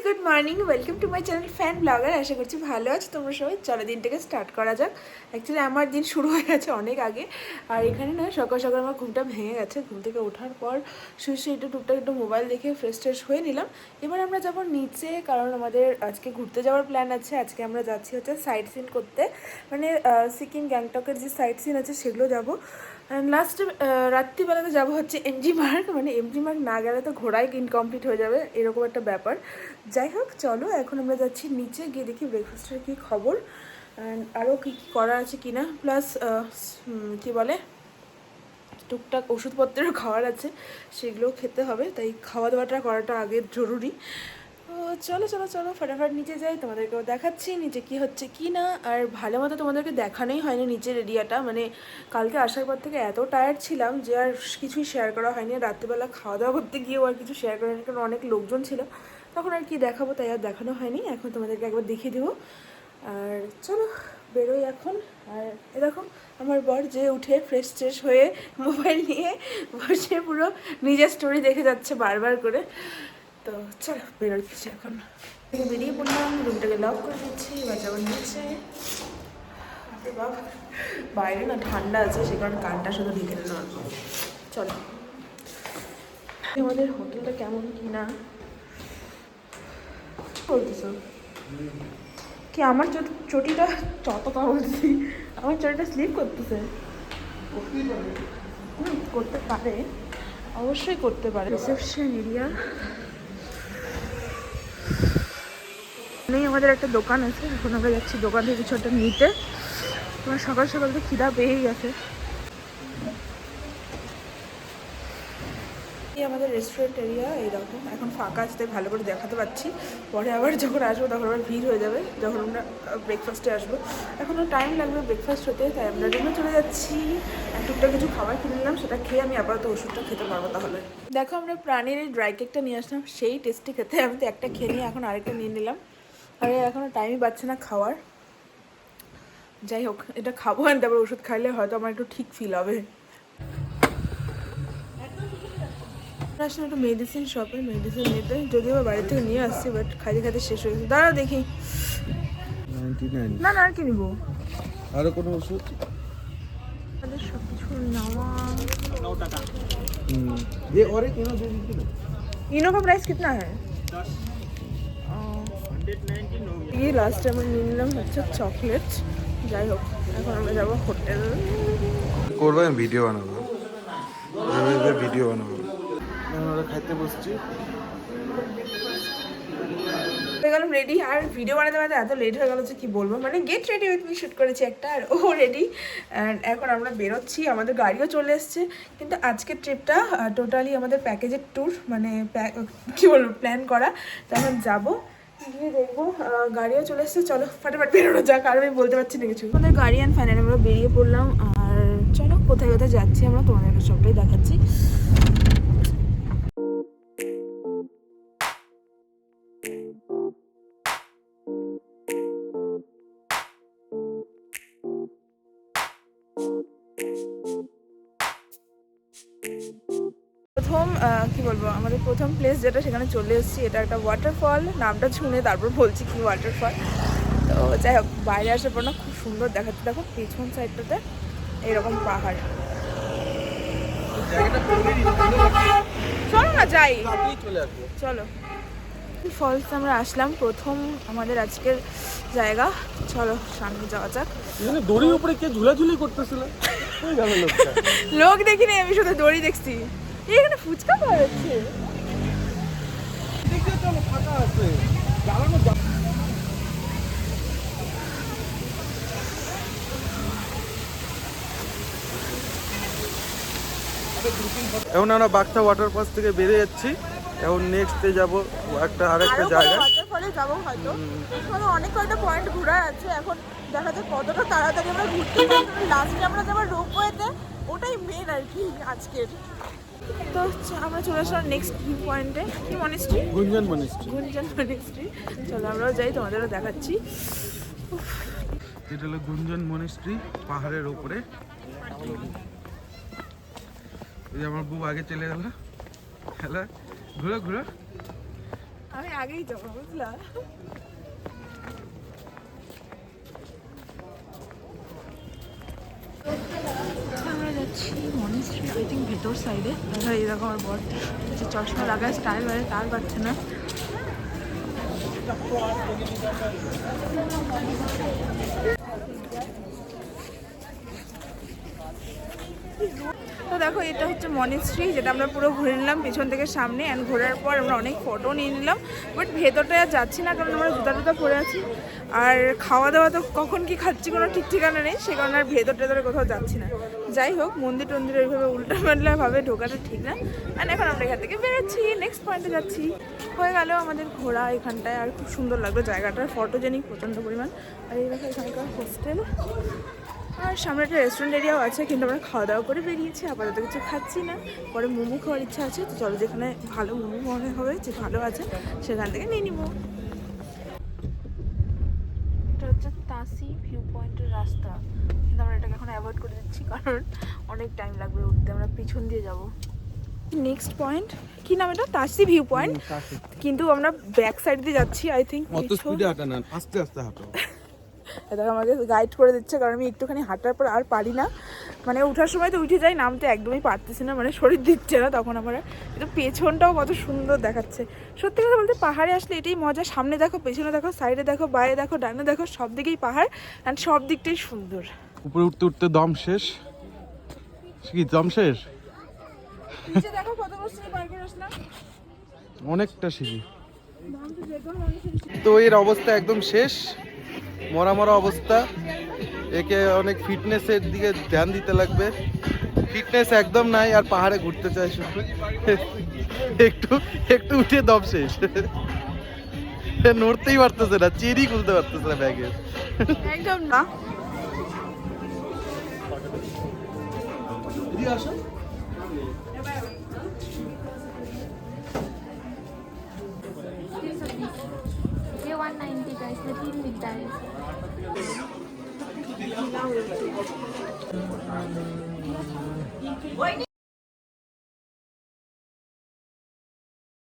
Good morning, welcome to my channel fan blogger. আশা করছি ভালো আছো তোমরা সবাই। চলো দিনটাকে স্টার্ট করা যাক। অ্যাকচুয়ালি আমার দিন শুরু হয়ে গেছে অনেক আগে। আর এখানে না সকাল সকাল আমার ঘুমটা ভেঙে গেছে। ঘুম থেকে ওঠার পর শুয়ে একটু টুকটাক একটু মোবাইল দেখে ফ্রেশ ট্রেশ হয়ে নিলাম। এবার আমরা যাবো নিচে, কারণ আমাদের আজকে ঘুরতে যাওয়ার প্ল্যান আছে। আজকে আমরা যাচ্ছি হচ্ছে সাইট সিন করতে, মানে সিকিম গ্যাংটকের যে সাইট সিন আছে সেগুলো যাবো। লাস্টে রাত্রিবেলাতে যাবো হচ্ছে এমজি মার্গ, মানে এমজি মার্গ না গেলে তো ঘোরাই ইনকমপ্লিট হয়ে যাবে, এরকম একটা ব্যাপার। যাই হোক চলো, এখন আমরা যাচ্ছি নিচে, গিয়ে দেখি ব্রেকফাস্টের কী খবর অ্যান্ড আরও কী কী করা আছে কি না, প্লাস কী বলে টুকটাক ওষুধপত্রেরও খাওয়ার আছে, সেগুলোও খেতে হবে। তাই খাওয়া দাওয়াটা করাটা আগে জরুরি। তো চলো চলো চলো ফটাফট নিচে যাই, তোমাদেরকেও দেখাচ্ছি নিচে কি হচ্ছে কি না। আর ভালো মতো তোমাদেরকে দেখানোই হয়নি নিচের এরিয়াটা, মানে কালকে আসার পর থেকে এত টায়ার্ড ছিলাম যে আর কিছুই শেয়ার করা হয়নি। রাত্রিবেলা খাওয়া দাওয়া করতে গিয়েও আর কিছু শেয়ার করা হয়নি, কারণ অনেক লোকজন ছিল, তখন আর কি দেখাবো, তাই আর দেখানো হয়নি। এখন তোমাদেরকে একবার দেখিয়ে দেবো। আর চলো বেরোই এখন। আর এ দেখো আমার বর যে উঠে ফ্রেশ ট্রেশ হয়ে মোবাইল নিয়ে বসে পুরো নিজের স্টোরি দেখে যাচ্ছে বারবার করে। তো চলো বেরোচ্ছি এখন। থেকে বেরিয়ে পড়লাম, রুমটাকে লক করে দিচ্ছি, এবার যাবো নিচে। বাবা বাইরে না ঠান্ডা আছে, সে কারণে কানটা শুধু ঢেকে নিলাম। চলো আমাদের হোটেলটা কেমন কি না বলতেছ কি? আমার চটিটা চটকা বলছি, আমার চটিটা স্লিপ করতেছে। করতে পারে, অবশ্যই করতে পারে। রিসেপশন এরিয়া নেই, আমাদের একটা দোকান আছে, এখন আমরা যাচ্ছি দোকান থেকে কিছু একটা নিতে। তোমার সকাল সকাল তো খিদা পেয়েই গেছে। এই আমাদের রেস্টুরেন্ট এরিয়া এইরকম, এখন ফাঁকা আছে তাই ভালো করে দেখাতে পাচ্ছি। পরে আবার যখন আসবো তখন আবার ভিড় হয়ে যাবে, যখন আমরা ব্রেকফাস্টে আসবো। এখনও টাইম লাগবে ব্রেকফাস্ট হতে, তাই আমরা রুমে চলে যাচ্ছি। টুকটাক কিছু খাবার কিনে নিলাম, সেটা খেয়ে আমি আপাতত ওষুধটা খেতে পারবো। তাহলে দেখো আমরা প্রাণীর এই ড্রাই কেকটা নিয়ে আসলাম, সেই টেস্টি খেতে। আমি তো একটা খেয়ে নিয়ে এখন আরেকটা নিয়ে নিলাম, আরে এখনও টাইমই পাচ্ছে না খাওয়ার। যাই হোক এটা খাবো, আর তারপর ওষুধ খাইলে হয়তো আমার একটু ঠিক ফিল হবে। আসলে একটু মেডিসিন শপে মেডিসিন নিতে, যদিও আবার বাড়ি থেকে নিয়ে আসছি, বাট খাইতে খাইতে শেষ হয়ে গেছে। দাঁড়াও দেখি, না না আর কি নিবো, আরো কোনো ওষুধ? আমাদের সব কিছু নেওয়া। ये और एक इनो दे दीजिए ना। इनो का प्राइस कितना है? 190। ये लास्ट टाइम আমি নিলাম হচ্ছে চকলেট। যাই হোক এখন আমরা যাবো হোটেল। করবো আমি ভিডিও বানাবো, ভিডিও বানাবো। আমরা খাইতে বসছি, হয়ে গেলাম রেডি। আর ভিডিও বানাতে বানাতে এত লেট হয়ে গেল যে কি বলবো, মানে get ready with me shoot করেছি একটা, আর ও রেডি। অ্যান্ড এখন আমরা বেরোচ্ছি, আমাদের গাড়িও চলে এসছে। কিন্তু আজকের ট্রিপটা টোটালি আমাদের প্যাকেজের ট্যুর, মানে কী বলবো প্ল্যান করা। তো এখন যাবো, গিয়ে দেখবো গাড়িও চলে এসছে। চলো ফাটাফাট বেরোনো যাক, আর আমি বলতে পারছি না কিছু। আমাদের গাড়ি অ্যান্ড ফাইনালি আমরা বেরিয়ে পড়লাম। আর চলো কোথায় কোথায় যাচ্ছি আমরা তোমাদেরকে সবটাই দেখাচ্ছি। প্রথম কি বলবো, আমাদের প্রথম প্লেস যেটা, সেখানে চলে এসেছি। এটা একটা ওয়াটারফল, নামটা শুনে তারপর বলছি কি ওয়াটারফল। তো যাই হোক বাইরে আসার পর না খুব সুন্দর দেখাচ্ছে। দেখো পেছন সাইডটাতে এইরকম পাহাড়। চলো না যাই, চলো। ফলস আমরা আসলাম প্রথম আমাদের আজকের জায়গা। চলো সামনে যাওয়া যাক। দড়ির উপরে কে ঝুলাঝুলি করতেছিল? লোক দেখিনি, আমি শুধু দড়ি দেখছি। এখানে ফুচকা পাওয়া যাচ্ছে। ফাঁকা আছে। এখন আমরা বাগচা ওয়াটার পার্ক থেকে বেরিয়ে যাচ্ছি। এখন নেক্সটে যাবো একটা আরেকটা জায়গা, ওয়াটারফলে যাবো হয়তো। এখানে অনেক কয়টা পয়েন্ট ঘোরা আছে, এখন দেখা যায় কতটা তাড়াতাড়ি আমরা ঘুরতে পারি। লাস্টে আমরা যাবো রোপওয়েতে, ওটাই মেন আর কি আজকের। তো আমরা চলে আসলাম নেক্সট ভিউ পয়েন্টে। কি মনেস্ট্রি? গুঞ্জন মনেস্ট্রি। গুঞ্জন মনেস্ট্রি। চলো আমরাও যাই, তোমাদেরও দেখাচ্ছি। এটা হলো গুঞ্জন মনেস্ট্রি, পাহাড়ের উপরে। এই যে আমার বউ আগে চলে গেল, খেলা ঘুরো ঘুরো। আমি আগেই যাবো বুঝলা। আমরা যাচ্ছি মনেস্ট্রি, আই থিঙ্ক ভেতর সাইডে। এরকম আমার বর চশমা লাগায় স্টাইল বাড়ে, তার পাচ্ছে না। তো দেখো এটা হচ্ছে মনেস্ট্রি, যেটা আমরা পুরো ঘুরে নিলাম পিছন থেকে সামনে। অ্যান্ড ঘোরার পর আমরা অনেক ফটো নিয়ে নিলাম, বাট ভেতরটা আর যাচ্ছি না কারণ আমরা জুতা টুতা পরে আছি। আর খাওয়া দাওয়া তো কখন কি খাচ্ছি কোনো ঠিক ঠিকানা নেই, সে কারণে আর ভেতর টেতরে কোথাও যাচ্ছি না। যাই হোক, মন্দির টন্দির ওইভাবে উল্টাপাল্টাভাবে ঢোকাটা ঠিক না। অ্যান্ড এখন আমরা এখান থেকে বেরোচ্ছি, নেক্সট পয়েন্টে যাচ্ছি। হয়ে গেল আমাদের ঘোরা এখানটায়, আর খুব সুন্দর লাগলো জায়গাটার, ফটোজেনিক প্রচণ্ড পরিমাণ। আর এই দেখো এখানকার হোস্টেল, আর সামনে একটা রেস্টুরেন্ট এরিয়াও আছে, কিন্তু আমরা খাওয়া দাওয়া করে বেরিয়েছি, আপাতত কিছু খাচ্ছি না। পরে মোমো খাওয়ার ইচ্ছা আছে, তো চলো যেখানে ভালো মোমো মনে হবে, যে ভালো আছে সেখান থেকে নিয়ে নিবো। এটা হচ্ছে তাসি ভিউ পয়েন্টের রাস্তা, কিন্তু আমরা এটাকে এখন অ্যাভয়েড করে দিচ্ছি কারণ অনেক টাইম লাগবে উঠতে, আমরা পিছন দিয়ে যাব। নেক্সট পয়েন্ট কি নাম এটা? তাসি ভিউ পয়েন্ট, কিন্তু আমরা ব্যাক সাইড দিয়ে যাচ্ছি। আই থিঙ্ক অত স্পিডে হাঁটা না, আস্তে আস্তে হাঁটো। এটা আমাকে গাইড করে দিচ্ছে, কারণ আমি একটুখানি হাঁটার পর আর পারি না। মানে ওঠার সময় তো উঠে যাই, নামতে একদমই পারতেছি না, মানে শরীর দিচ্ছে না তখন আমার। কিন্তু পেছনটাও কত সুন্দর দেখাচ্ছে। সত্যি কথা বলতে পাহাড়ে আসলে এটাই মজা, সামনে দেখো, পেছনে দেখো, সাইডে দেখো, বাইরে দেখো, ডানে দেখো, সব দিকেই পাহাড়, অ্যান্ড সব দিকটাই সুন্দর। উপরে উঠতে উঠতে দম শেষ। কি দম শেষ? নিচে দেখো কত বছর পার করে আসলাম, অনেকটা সিঁড়ি। তো এর অবস্থা একদম শেষ, মরা মরা অবস্থা। একে অনেক ফিটনেসের দিকে ধ্যান দিতে লাগবে। ফিটনেস একদম নাই, আর পাহাড়ে ঘুরতে চাই শুধু। একটু একটু উঠে দম শেষ, নড়তেই পারতেছে না, চেরি খুলতে পারতেছে না ব্যাগের। একদম না। ये 190 guys, the team with dice.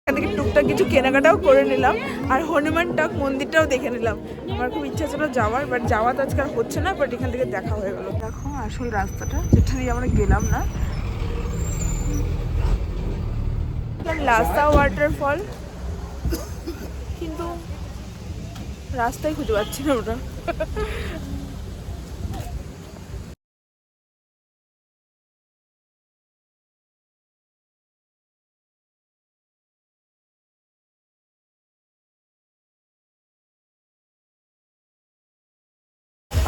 এখান থেকে টুকটাক কিছু কেনাকাটাও করে নিলাম, আর হনুমান টক মন্দিরটাও দেখে নিলাম। আমার খুব ইচ্ছা ছিল যাওয়ার, বাট যাওয়া তো আজকাল হচ্ছে না, বাট এখান থেকে দেখা হয়ে গেল। দেখো আসল রাস্তাটা, যেটা দিয়ে আমরা গেলাম না, লাসা ওয়াটারফল, কিন্তু রাস্তায় খুঁজে পাচ্ছি না ওটা।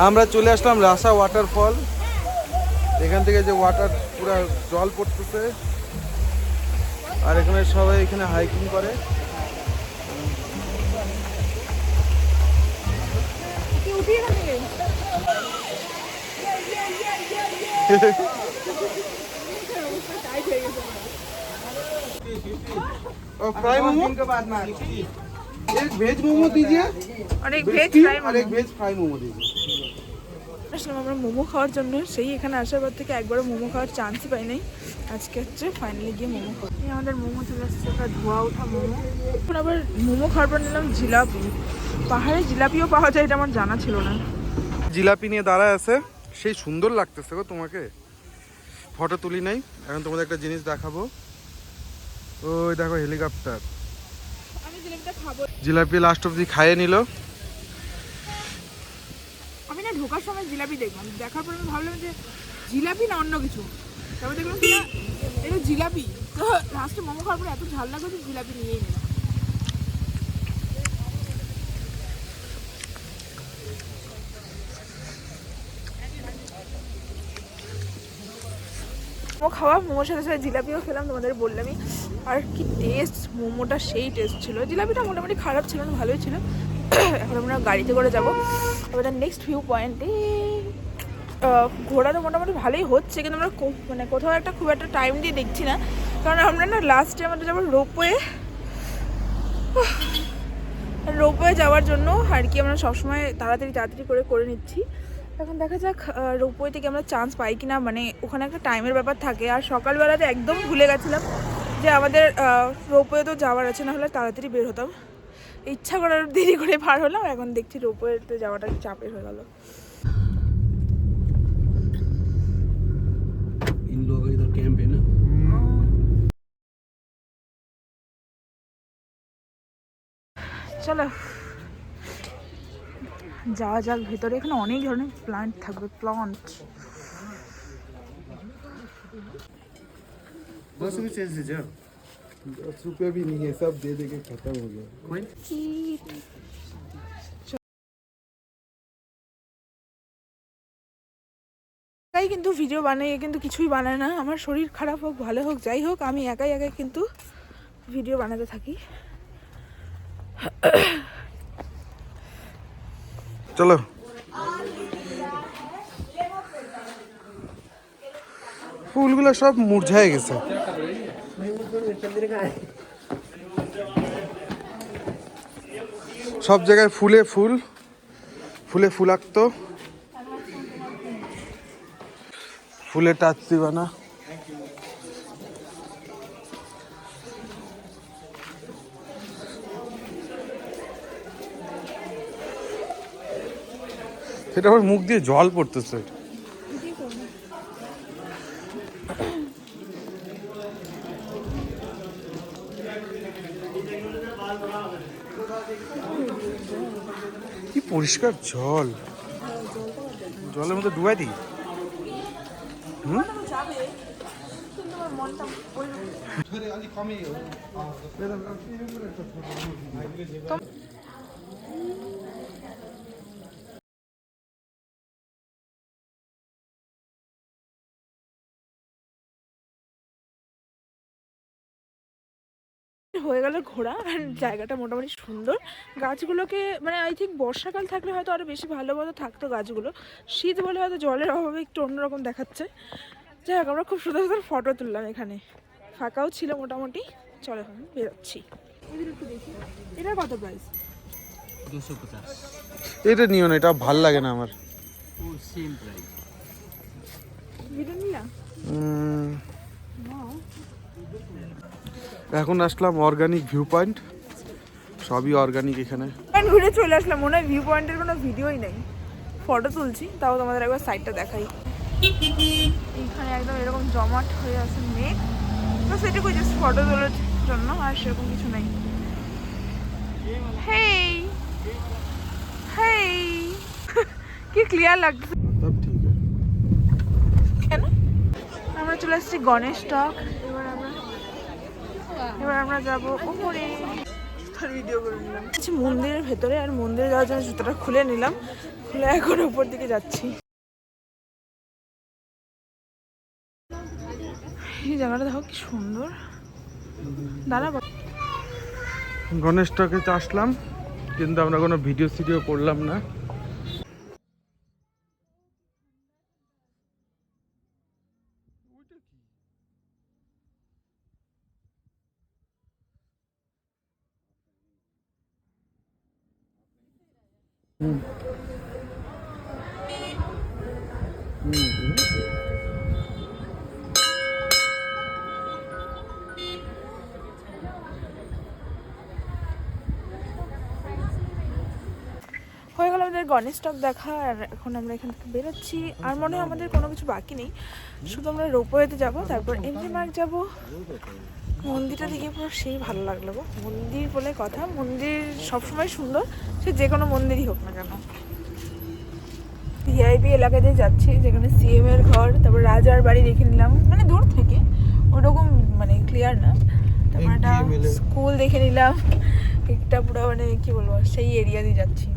আমরা চলে আসলাম রাসা ওয়াটারফল। এখান থেকে যে ওয়াটার পুরো জল পড়তেছে, আর এখানে সবাই এখানে হাইকিং করে। फ्राई मोमो के बाद में एक वेज मोमो दीजिए और एक वेज फ्राई और एक वेज फ्राई मोमो दीजिए। আসলাম আমরা মোমো খাওয়ার জন্য, সেই এখানে আসার পর থেকে একবারও মোমো খাওয়ার চান্সই পাই নাই। আজকে হচ্ছে ফাইনালি গিয়ে মোমো খাওয়া। এই আমাদের মোমো চলে আসছে, একটা ধোয়া ওঠা মোমো। এখন আবার মোমো খাওয়ার পর নিলাম জিলাপি। পাহাড়ে জিলাপিও পাওয়া যায়, এটা আমার জানা ছিল না। জিলাপি নিয়ে দাঁড়ায় আছে, সেই সুন্দর লাগতেছে গো। তোমাকে ফটো তুলি নাই, এখন তোমাদের একটা জিনিস দেখাবো। ওই দেখো হেলিকপ্টার। আমি জিলাপিটা খাবো। জিলাপি লাস্ট অব্দি খাইয়ে নিল। আমি না ঢোকার সময় জিলাপি দেখলাম, দেখার পর আমি ভাবলাম যে জিলাপি না অন্য কিছু, তারপর দেখলাম কি না এটা জিলাপি। তো লাস্টে মোমো খাওয়ার পর এত ঝাল লাগলো যে জিলাপি নিয়েই নিলাম। মোমো খাওয়া, মোমোর সাথে সাথে জিলাপিও খেলাম, তোমাদের বললামই। আর কি টেস্ট, মোমোটা সেই টেস্ট ছিল। জিলাপিটা মোটামুটি খারাপ ছিল না, ভালোই ছিল। এখন আমরা গাড়িতে করে যাবো এবার নেক্সট ভিউ পয়েন্টে। ঘোরা তো মোটামুটি ভালোই হচ্ছে, কিন্তু আমরা মানে কোথাও একটা খুব একটা টাইম দিয়ে দেখছি না, কারণ আমরা না লাস্টে আমাদের যাবো রোপওয়ে যাওয়ার জন্য আর কি। আমরা সবসময় তাড়াতাড়ি করে নিচ্ছি। এখন দেখা যাক রোপওয়ে থেকে আমরা চান্স পাই কিনা, মানে ওখানে একটা টাইমের ব্যাপার থাকে। আর সকালবেলাতে একদম ভুলে গেছিলাম যে আমাদের রোপওয়ে তো যাওয়ার আছে, না হলে তাড়াতাড়ি বের হতাম। ইচ্ছা করে আরো দেরি করে পার হলাম, এখন দেখছি রোপওয়েতে যাওয়াটা একটু চাপের হয়ে গেল। इन लोगों का इधर कैंप है ना। চলো যাওয়া যাক ভেতরে। এখানে অনেক ধরনের প্লান্ট থাকবে, প্লান্ট। 10 रुपये चेंज दीजिए। 10 रुपये भी नहीं है, सब दे दे के खत्म हो गया। তাই কিন্তু ভিডিও বানাই, কিন্তু কিছুই বানায় না। আমার শরীর খারাপ হোক ভালো হোক যাই হোক, আমি একাই একাই কিন্তু ভিডিও বানাতে থাকি। চলো ফুলগুলো সব মুরঝায় গেছে। সব জায়গায় ফুলে ফুল, ফুলে ফুলাক্ত, ফুলে টাচ দিবা না। সেটা আমার মুখ দিয়ে জল পড়তেছে। কি পরিষ্কার জল, জলের মধ্যে ডুবাই দিই। হয়ে গেল ঘোরা, আর জায়গাটা মোটামুটি সুন্দর। গাছগুলোকে মানে আই থিঙ্ক বর্ষাকাল থাকলে হয়তো আরো বেশি ভালো মতো থাকতো গাছগুলো, শীত বলে হয়তো জলের অভাবে একটু অন্যরকম দেখাচ্ছে। যাই হোক, আমরা খুব সুন্দর সুন্দর ফটো তুললাম এখানে, ফাঁকাও ছিল মোটামুটি। চলো এখন বেরোচ্ছি। এটা কত প্রাইস? 250। এটা নিও না, এটা ভাল লাগে না আমার। वो सेम प्राइस। ভিডিও নিলাম। এখন আসলাম অর্গানিক ভিউ পয়েন্ট, সবই অর্গানিক এখানে। ঘুরে চলে আসলাম, মনে হয় ভিউ পয়েন্টের কোনো ভিডিওই নেই, ফটো তুলছি। তাও তোমাদের একবার সাইডটা দেখাই। এইখানে একদম এরকম জমাট হয়ে আছে মেঘ, তো সেটুকু জাস্ট ফটো তোলার জন্য, আর সেরকম কিছু নেই। হেই হেই কি ক্লিয়ার লাগছে। সব ঠিক আছে। কেন আমরা চলে আসছি গণেশ টক। এবার আমরা যাবো উপরে, ভিডিও করে নিলাম মন্দিরের ভেতরে। আর মন্দিরে যাওয়ার জন্য জুতোটা খুলে নিলাম, খুলে এখন উপর দিকে যাচ্ছি। এই জায়গাটা দেখো কি সুন্দর। দাঁড়া, গণেশ টকে আসলাম, কিন্তু আমরা কোনো ভিডিও সিডিও করলাম না। হয়ে গেল আমাদের গণেশ টক দেখা। আর এখন আমরা এখান থেকে বেরোচ্ছি। আর মনে হয় আমাদের কোনো কিছু বাকি নেই, শুধু আমরা রোপওয়েতে যাবো, তারপর এমনি মার্ক যাবো। মন্দিরটা দেখে পুরো সেই ভালো লাগলো গো। মন্দির বলে কথা, মন্দির সবসময় সুন্দর, সে যে কোনো মন্দিরই হোক না কেন। ভিআইপি এলাকায় দিয়ে যাচ্ছি, যেখানে সিএম এর ঘর, তারপর রাজার বাড়ি দেখে নিলাম, মানে দূর থেকে ওরকম মানে ক্লিয়ার না। তারপর একটা স্কুল দেখে নিলাম, একটা পুরো মানে কি বলবো সেই এরিয়া দিয়ে যাচ্ছি।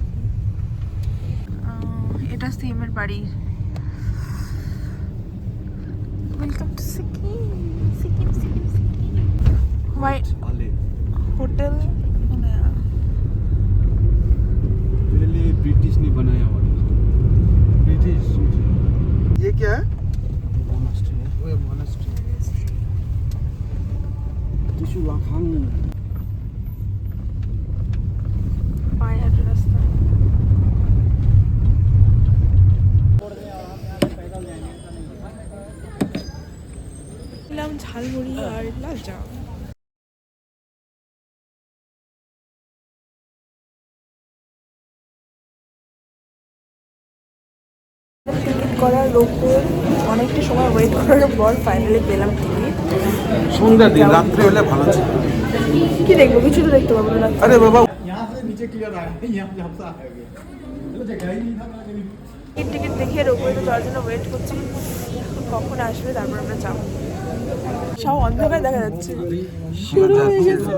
এটা সিএম এর বাড়ি। Welcome to Sikkim, Sikkim Sikkim Sikkim. White hotel पहले ब्रिटिश ने बनाया हुआ था। ब्रिटिश। ये क्या है? मोनास्ट्री है। वो मोनास्ट्री। त्रिशूलाखांग। पाया रास्ता। ঝালমুড়ি আর লাল চা। করার লোকের অনেকটা সময় ওয়েট করার পর ফাইনালি পেলাম টিকিট। সন্ধ্যা দিন রাত্রে হলে ভালো ছিল। কি দেখবো? কিছু তো দেখতে পাবো না। আরে বাবা টিকিট দেখিয়ে ওপরে তো যাওয়ার জন্য ওয়েট করছি, কখন আসবে তারপর আমরা যাবো। সব অন্ধকার দেখা যাচ্ছে, শুরু হয়ে গেছে।